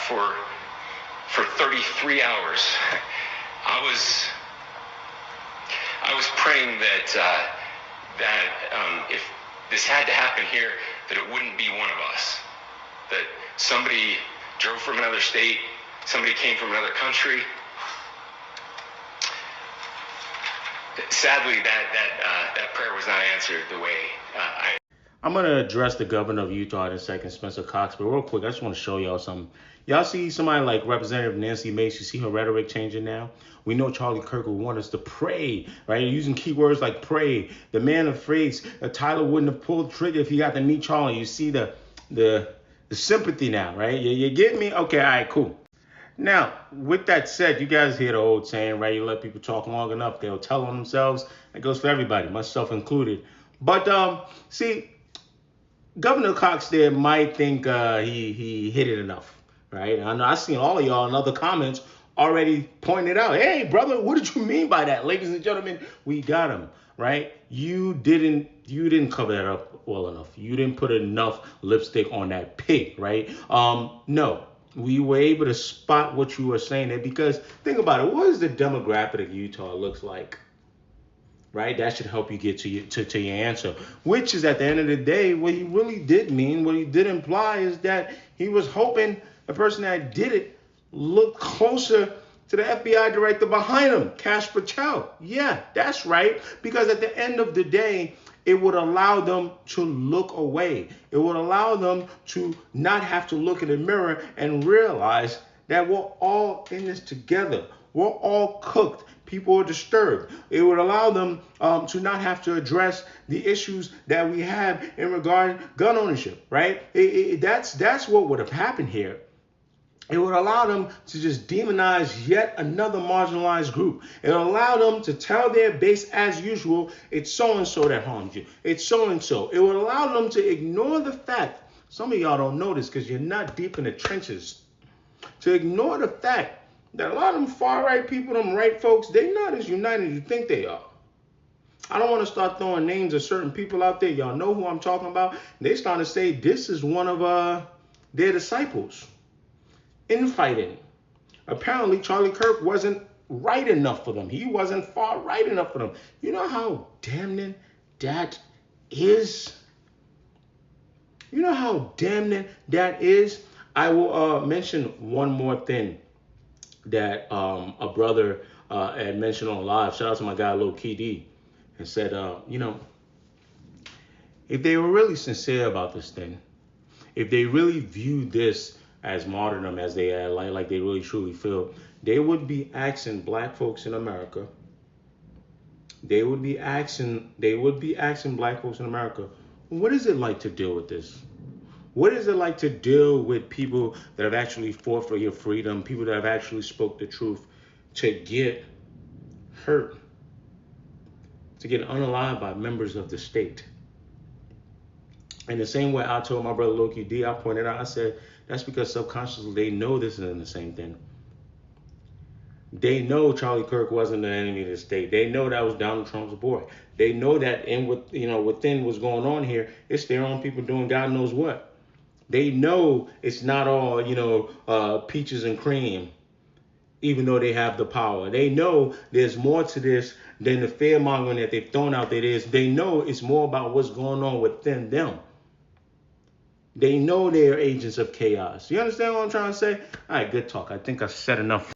for 33 hours. I was praying that if this had to happen here, that it wouldn't be one of us. That somebody drove from another state, somebody came from another country. Sadly, that prayer was not answered the way I'm going to address the governor of Utah in a second, Spencer Cox, but real quick, I just want to show y'all something. Y'all see somebody like Representative Nancy Mace, you see her rhetoric changing now? We know Charlie Kirk would want us to pray, right? Using keywords like pray. The man of faith, Tyler wouldn't have pulled the trigger if he got to meet Charlie. You see the sympathy now, right? You get me? Okay, all right, cool. Now, with that said, you guys hear the old saying, right? You let people talk long enough, they'll tell on themselves. That goes for everybody, myself included. But see, Governor Cox there might think he hit it enough, right? I know I've seen all of y'all in other comments already pointed out, hey, brother, what did you mean by that? Ladies and gentlemen, we got him, right? You didn't cover that up well enough. You didn't put enough lipstick on that pig, right? No, we were able to spot what you were saying there because think about it. What is the demographic of Utah looks like? Right, that should help you get to your answer, which is at the end of the day, what he really did mean, what he did imply is that he was hoping the person that did it looked closer to the FBI director behind him, Cash Patel. Yeah, that's right, because at the end of the day, it would allow them to look away. It would allow them to not have to look in the mirror and realize that we're all in this together. We're all cooked. People are disturbed. It would allow them to not have to address the issues that we have in regard to gun ownership, right? That's what would have happened here. It would allow them to just demonize yet another marginalized group. It would allow them to tell their base as usual, it's so-and-so that harmed you. It's so-and-so. It would allow them to ignore the fact, some of y'all don't know this because you're not deep in the trenches, to ignore the fact that a lot of them far-right people, them right folks, they're not as united as you think they are. I don't want to start throwing names of certain people out there. Y'all know who I'm talking about. They starting to say this is one of their disciples. Infighting. Apparently, Charlie Kirk wasn't right enough for them. He wasn't far right enough for them. You know how damning that is? You know how damning that is? I will mention one more thing that a brother had mentioned on live. Shout out to my guy, Lil Key D, and said, if they were really sincere about this thing, if they really viewed this as martyrdom, as they like they really truly feel, they would be asking black folks in America. They would be asking black folks in America, what is it like to deal with this? What is it like to deal with people that have actually fought for your freedom, people that have actually spoke the truth, to get hurt, to get unalived by members of the state? In the same way I told my brother Loki D, I pointed out, I said, that's because subconsciously they know this isn't the same thing. They know Charlie Kirk wasn't the enemy of the state. They know that was Donald Trump's boy. They know that within what's going on here, it's their own people doing God knows what. They know it's not all, peaches and cream, even though they have the power. They know there's more to this than the fear mongering that they've thrown out there is. They know it's more about what's going on within them. They know they're agents of chaos. You understand what I'm trying to say? All right, good talk. I think I've said enough.